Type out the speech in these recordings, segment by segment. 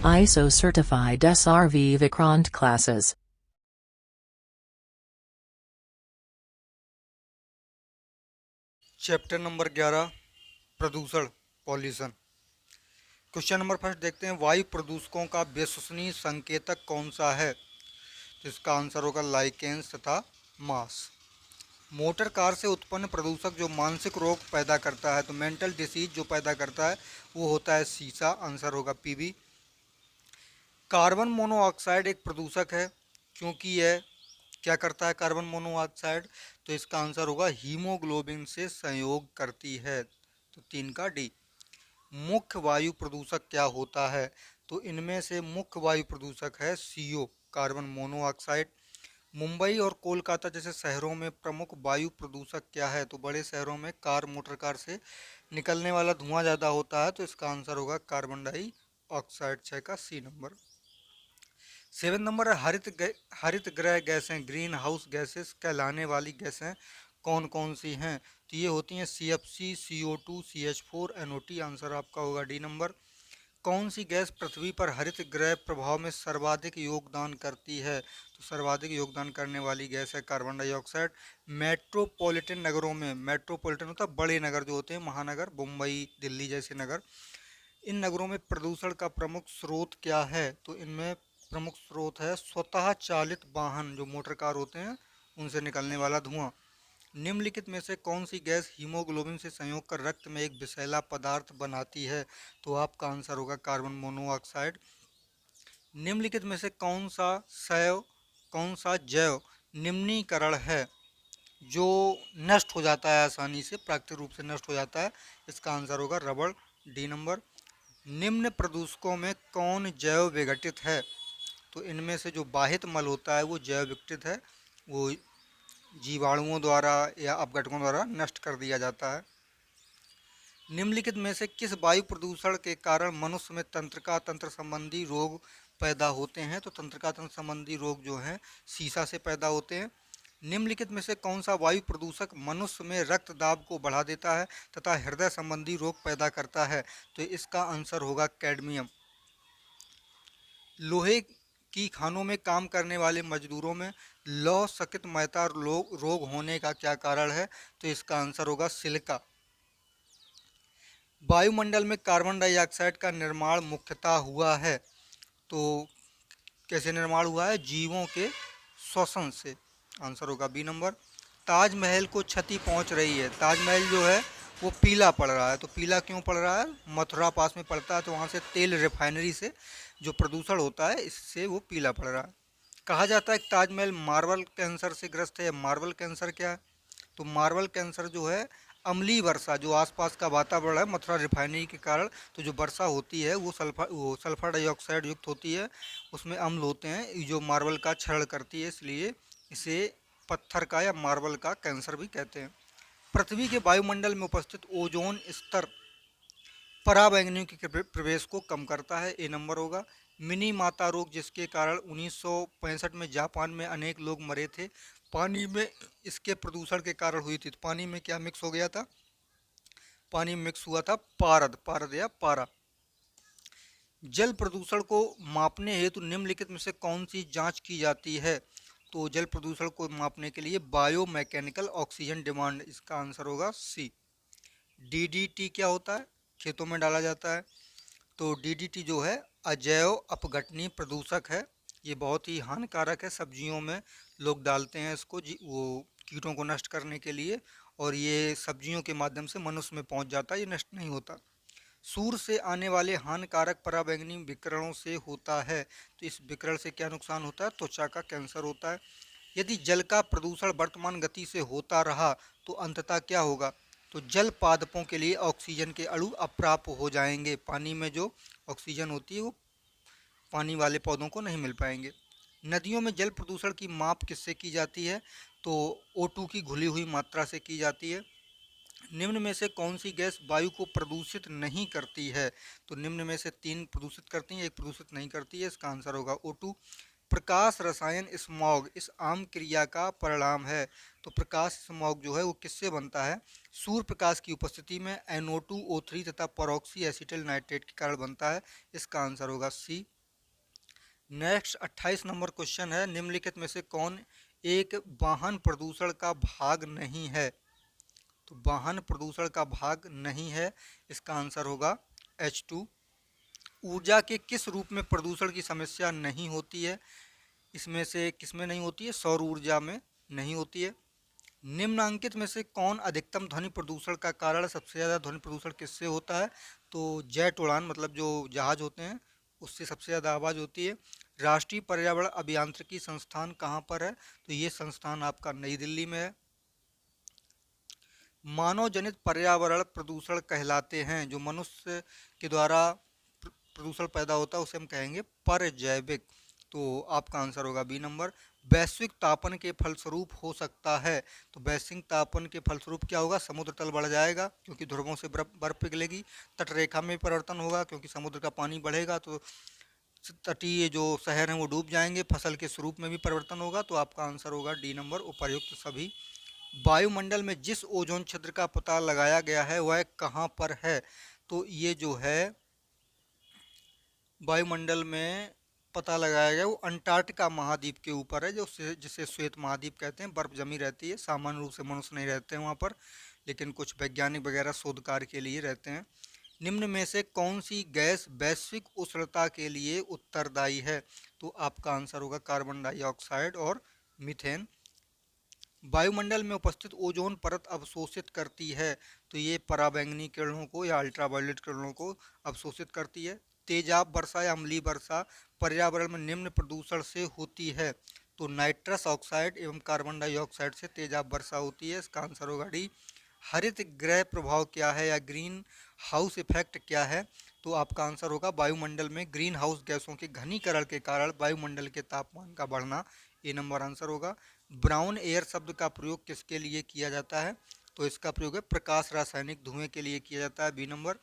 ISO certified SRV Vikrant classes. Chapter number 11 प्रदूषण pollution. Question number first देखते हैं, वायु प्रदूषकों का विश्वसनीय संकेतक कौन सा है? तो इसका आंसर होगा लाइकेंस तथा मास। मोटर कार से उत्पन्न प्रदूषक जो मानसिक रोग पैदा करता है, तो मेंटल डिसीज जो पैदा करता है वो होता है शीशा। आंसर होगा पीबी। कार्बन मोनोऑक्साइड एक प्रदूषक है, क्योंकि यह क्या करता है कार्बन मोनोऑक्साइड? तो इसका आंसर होगा हीमोग्लोबिन से संयोग करती है, तो 3 का डी। मुख्य वायु प्रदूषक क्या होता है? तो इनमें से मुख्य वायु प्रदूषक है सीओ, कार्बन मोनोऑक्साइड। मुंबई और कोलकाता जैसे शहरों में प्रमुख वायु प्रदूषक क्या है? तो बड़े शहरों में मोटर कार से निकलने वाला धुआं ज़्यादा होता है, तो इसका आंसर होगा कार्बन डाइऑक्साइड। 6 का सी नंबर। 7 नंबर है, हरित गृह गैसें, ग्रीन हाउस गैसेस कहलाने वाली गैसें कौन कौन सी हैं? तो ये होती हैं CFC, CO2, CH4, NOT। Answer आपका होगा डी नंबर। कौन सी गैस पृथ्वी पर हरित गृह प्रभाव में सर्वाधिक योगदान करती है? तो सर्वाधिक योगदान करने वाली गैस है कार्बन डाइऑक्साइड। मेट्रोपॉलिटन नगरों में, मेट्रोपॉलिटन होता है बड़े नगर जो होते हैं, महानगर, मुंबई, दिल्ली जैसे नगर, इन नगरों में प्रदूषण का प्रमुख स्रोत क्या है? तो इनमें प्रमुख स्रोत है स्वतः चालित वाहन, जो मोटर कार होते हैं उनसे निकलने वाला धुआं। निम्नलिखित में से कौन सी गैस हीमोग्लोबिन से संयोग कर रक्त में एक विषैला पदार्थ बनाती है? तो आपका आंसर होगा कार्बन मोनोऑक्साइड। निम्नलिखित में से कौन सा जैव निम्नीकरण है जो नष्ट हो जाता है आसानी से, प्राकृतिक रूप से नष्ट हो जाता है? इसका आंसर होगा रबड़, डी नंबर। निम्न प्रदूषकों में कौन जैव विघटित है? तो इनमें से जो बाहित मल होता है वो जैव विघटित है, वो जीवाणुओं द्वारा या अपघटकों द्वारा नष्ट कर दिया जाता है। निम्नलिखित में से किस वायु प्रदूषण के कारण मनुष्य में तंत्रिका तंत्र संबंधी रोग पैदा होते हैं? तो तंत्रिका तंत्र संबंधी रोग जो हैं शीशा से पैदा होते हैं। निम्नलिखित में से कौन सा वायु प्रदूषक मनुष्य में रक्त दाब को बढ़ा देता है तथा हृदय संबंधी रोग पैदा करता है? तो इसका आंसर होगा कैडमियम। लोहे की खानों में काम करने वाले मजदूरों में लौह सकित महता रोग होने का क्या कारण है? तो इसका आंसर होगा सिलिका। वायुमंडल में कार्बन डाइऑक्साइड का निर्माण मुख्यतः हुआ है, तो कैसे निर्माण हुआ है? जीवों के श्वसन से। आंसर होगा बी नंबर। ताजमहल को क्षति पहुंच रही है, ताजमहल जो है वो पीला पड़ रहा है, तो पीला क्यों पड़ रहा है? मथुरा पास में पड़ता है, तो वहाँ से तेल रिफाइनरी से जो प्रदूषण होता है इससे वो पीला पड़ रहा है। कहा जाता है कि ताजमहल मार्बल कैंसर से ग्रस्त है। मार्बल कैंसर क्या है? तो मार्बल कैंसर जो है अम्लीय वर्षा, जो आसपास का वातावरण है मथुरा रिफाइनरी के कारण, तो जो वर्षा होती है वो सल्फर डाइऑक्साइड युक्त होती है, उसमें अम्ल होते हैं जो मार्बल का क्षरण करती है, इसलिए इसे पत्थर का या मार्बल का कैंसर भी कहते हैं। पृथ्वी के वायुमंडल में उपस्थित ओजोन स्तर पराबैंगनियों के प्रवेश को कम करता है, ए नंबर होगा। मिनी माता रोग जिसके कारण 1965 में जापान में अनेक लोग मरे थे, पानी में इसके प्रदूषण के कारण हुई थी। तो पानी में क्या मिक्स हो गया था? पानी में मिक्स हुआ था पारद या पारा। जल प्रदूषण को मापने हेतु निम्नलिखित में से कौन सी जांच की जाती है? तो जल प्रदूषण को मापने के लिए बायोमैकेनिकल ऑक्सीजन डिमांड, इसका आंसर होगा सी। DDT क्या होता है? खेतों में डाला जाता है, तो DDT जो है अजैव अपघटनीय प्रदूषक है, ये बहुत ही हानिकारक है। सब्जियों में लोग डालते हैं इसको वो कीटों को नष्ट करने के लिए, और ये सब्जियों के माध्यम से मनुष्य में पहुंच जाता है, ये नष्ट नहीं होता। सूर्य से आने वाले हानिकारक पराबैंगनी विकिरणों से होता है, तो इस विकिरण से क्या नुकसान होता है? त्वचा का कैंसर होता है। यदि जल का प्रदूषण वर्तमान गति से होता रहा तो अंततः क्या होगा? तो जल पादपों के लिए ऑक्सीजन के अणु अप्राप्य हो जाएंगे, पानी में जो ऑक्सीजन होती है वो पानी वाले पौधों को नहीं मिल पाएंगे। नदियों में जल प्रदूषण की माप किससे की जाती है? तो O2 की घुली हुई मात्रा से की जाती है। निम्न में से कौन सी गैस वायु को प्रदूषित नहीं करती है? तो निम्न में से 3 प्रदूषित करती हैं, एक प्रदूषित नहीं करती है, इसका आंसर होगा O2। प्रकाश रसायन स्मॉग इस आम क्रिया का परिणाम है, तो प्रकाश स्मॉग जो है वो किससे बनता है? सूर्य प्रकाश की उपस्थिति में NO2, O3 तथा परऑक्सी एसिटिल नाइट्रेट के कारण बनता है, इसका आंसर होगा सी। नेक्स्ट 28 नंबर क्वेश्चन है, निम्नलिखित में से कौन एक वाहन प्रदूषण का भाग नहीं है? तो वाहन प्रदूषण का भाग नहीं है, इसका आंसर होगा H2। ऊर्जा के किस रूप में प्रदूषण की समस्या नहीं होती है? इसमें से किसमें नहीं होती है? सौर ऊर्जा में नहीं होती है। निम्नांकित में से कौन अधिकतम ध्वनि प्रदूषण का कारण है? सबसे ज़्यादा ध्वनि प्रदूषण किससे होता है? तो जेट उड़ान, मतलब जो जहाज होते हैं उससे सबसे ज़्यादा आवाज़ होती है। राष्ट्रीय पर्यावरण अभियांत्रिकी संस्थान कहाँ पर है? तो ये संस्थान आपका नई दिल्ली में है। मानव जनित पर्यावरण प्रदूषण कहलाते हैं, जो मनुष्य के द्वारा प्रदूषण पैदा होता है उसे हम कहेंगे परजैविक। तो आपका आंसर होगा बी नंबर। वैश्विक तापन के फलस्वरूप हो सकता है, तो वैश्विक तापन के फलस्वरूप क्या होगा? समुद्र तल बढ़ जाएगा क्योंकि ध्रुवों से बर्फ पिघलेगी। तटरेखा में परिवर्तन होगा क्योंकि समुद्र का पानी बढ़ेगा तो तटीय जो शहर हैं वो डूब जाएंगे। फसल के स्वरूप में भी परिवर्तन होगा, तो आपका आंसर होगा डी नंबर, उपर्युक्त सभी। वायुमंडल में जिस ओजोन छिद्र का पता लगाया गया है वह कहाँ पर है? तो ये जो है वायुमंडल में पता लगाया गया वो अंटार्कटिका महाद्वीप के ऊपर है, जो जिसे श्वेत महाद्वीप कहते हैं। बर्फ जमी रहती है, सामान्य रूप से मनुष्य नहीं रहते हैं वहाँ पर, लेकिन कुछ वैज्ञानिक वगैरह शोध कार्य के लिए रहते हैं। निम्न में से कौन सी गैस वैश्विक उष्णता के लिए उत्तरदायी है? तो आपका आंसर होगा कार्बन डाइऑक्साइड और मीथेन। वायुमंडल में उपस्थित ओजोन परत अवशोषित करती है, तो ये पराबैंगनी किरणों को या अल्ट्रावायलेट किरणों को अवशोषित करती है। तेजाब वर्षा या अम्लीय वर्षा पर्यावरण में निम्न प्रदूषण से होती है, तो नाइट्रस ऑक्साइड एवं कार्बन डाइऑक्साइड से तेजाब वर्षा होती है, इसका आंसर होगा डी। हरित गृह प्रभाव क्या है या ग्रीन हाउस इफेक्ट क्या है? तो आपका आंसर होगा वायुमंडल में ग्रीन हाउस गैसों के घनीकरण के कारण वायुमंडल के तापमान का बढ़ना, ए नंबर आंसर होगा। ब्राउन एयर शब्द का प्रयोग किसके लिए किया जाता है? तो इसका प्रयोग है प्रकाश रासायनिक धुएं के लिए किया जाता है, बी नंबर।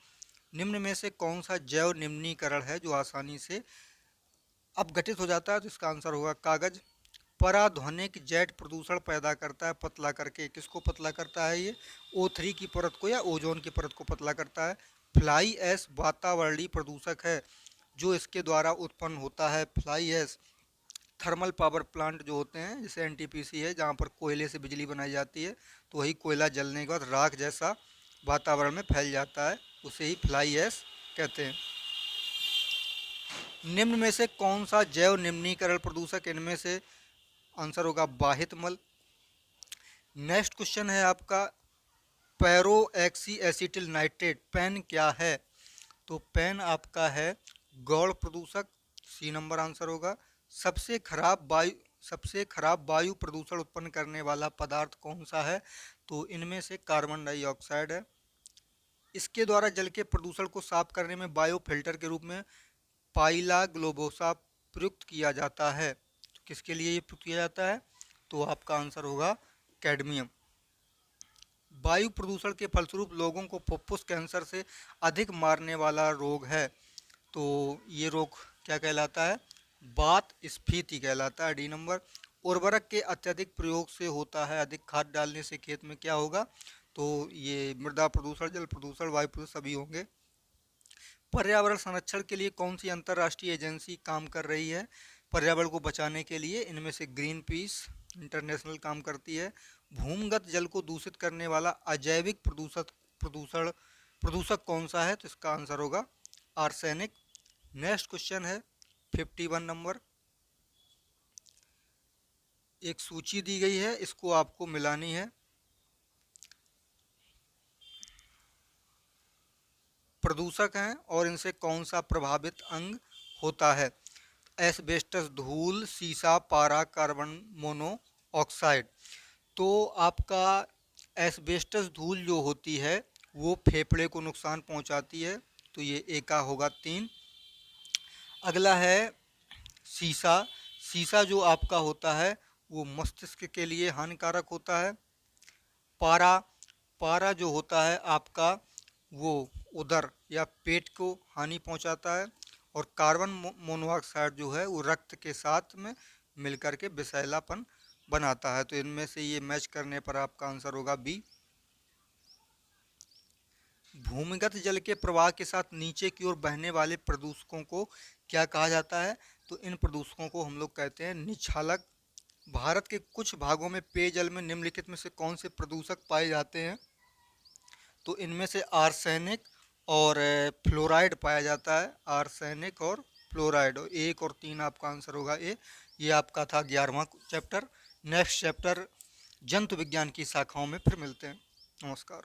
निम्न में से कौन सा जैव निम्नीकरण है जो आसानी से अपघटित हो जाता है? तो इसका आंसर होगा कागज। पराध्वनिक जेट प्रदूषण पैदा करता है पतला करके, किसको पतला करता है ये? O3 की परत को या ओजोन की परत को पतला करता है। फ्लाई ऐश वातावरणीय प्रदूषक है जो इसके द्वारा उत्पन्न होता है। Fly ash thermal power plant जो होते हैं, जैसे एनटीपीसी है जहाँ पर कोयले से बिजली बनाई जाती है, तो वही कोयला जलने के बाद राख जैसा वातावरण में फैल जाता है, उसे ही फ्लाई ऐश कहते हैं। निम्न में से कौन सा जैव निम्नीकरण प्रदूषक? इनमें से आंसर होगा बाहित मल। नेक्स्ट क्वेश्चन है आपका, पैरोक्सी एसिटिल नाइट्रेट पैन क्या है? तो पैन आपका है गौण प्रदूषक, सी नंबर आंसर होगा। सबसे खराब वायु प्रदूषण उत्पन्न करने वाला पदार्थ कौन सा है? तो इनमें से कार्बन डाइऑक्साइड है। इसके द्वारा जल के प्रदूषण को साफ करने में बायो फिल्टर के रूप में पाइला ग्लोबोसा प्रयुक्त किया जाता है, तो किसके लिए ये प्रयुक्त किया जाता है? तो आपका आंसर होगा कैडमियम। वायु प्रदूषण के फलस्वरूप लोगों को फुफ्फुस कैंसर से अधिक मारने वाला रोग है, तो ये रोग क्या कहलाता है? वात स्फीति कहलाता है, डी नंबर। उर्वरक के अत्यधिक प्रयोग से होता है, अधिक खाद डालने से खेत में क्या होगा? तो ये मृदा प्रदूषण, जल प्रदूषण, वायु प्रदूषण सभी होंगे। पर्यावरण संरक्षण के लिए कौन सी अंतर्राष्ट्रीय एजेंसी काम कर रही है पर्यावरण को बचाने के लिए? इनमें से ग्रीन पीस इंटरनेशनल काम करती है। भूमिगत जल को दूषित करने वाला अजैविक प्रदूषक कौन सा है? तो इसका आंसर होगा आर्सेनिक। नेक्स्ट क्वेश्चन है 51 नंबर। एक सूची दी गई है, इसको आपको मिलानी है। प्रदूषक हैं और इनसे कौन सा प्रभावित अंग होता है? एस्बेस्टस, धूल, सीसा, पारा, कार्बन मोनोऑक्साइड। तो आपका एस्बेस्टस धूल जो होती है वो फेफड़े को नुकसान पहुंचाती है, तो ये ए का होगा 3। अगला है सीसा। सीसा जो आपका होता है वो मस्तिष्क के लिए हानिकारक होता है। पारा, पारा जो होता है आपका वो उदर या पेट को हानि पहुंचाता है। और कार्बन मोनोऑक्साइड जो है वो रक्त के साथ में मिलकर के विषैलापन बनाता है, तो इनमें से ये मैच करने पर आपका आंसर होगा बी। भूमिगत जल के प्रवाह के साथ नीचे की ओर बहने वाले प्रदूषकों को क्या कहा जाता है? तो तो इन प्रदूषकों को हम लोग कहते हैं निक्षालक। भारत के कुछ भागों में पेयजल में निम्नलिखित में से कौन से प्रदूषक पाए जाते हैं? तो इनमें से आर्सेनिक और फ्लोराइड पाया जाता है। आर्सेनिक और फ्लोराइड, और 1 और 3 आपका आंसर होगा ए। ये आपका था 11वां चैप्टर। नेक्स्ट चैप्टर जंतु विज्ञान की शाखाओं में फिर मिलते हैं। नमस्कार।